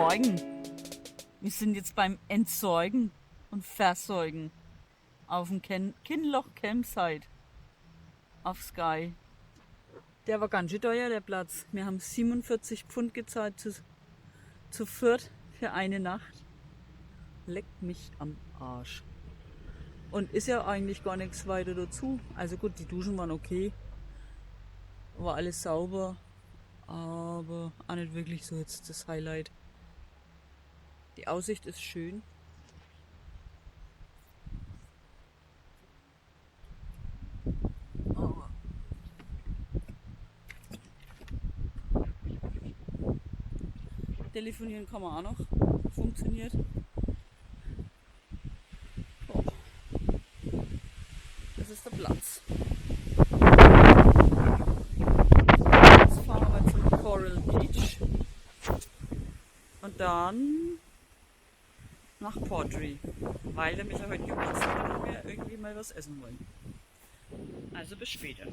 Entsorgen. Wir sind jetzt beim Entsorgen und Versorgen auf dem Kinloch Campsite auf Skye. Der war ganz schön teuer, der Platz. Wir haben 47 Pfund gezahlt zu viert für eine Nacht. Leckt mich am Arsch. Und ist ja eigentlich gar nichts weiter dazu. Also gut, die Duschen waren okay. War alles sauber. Aber auch nicht wirklich so jetzt das Highlight. Die Aussicht ist schön. Aber telefonieren kann man auch noch. Funktioniert. Oh. Das ist der Platz. Jetzt fahren wir zum Coral Beach. Und dann nach Portree, weil der Micha heute Geburtstag hat und wir irgendwie mal was essen wollen. Also bis später.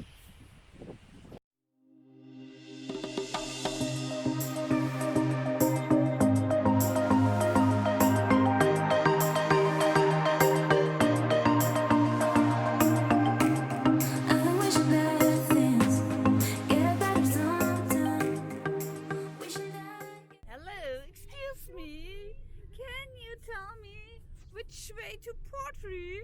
Which way to Portree?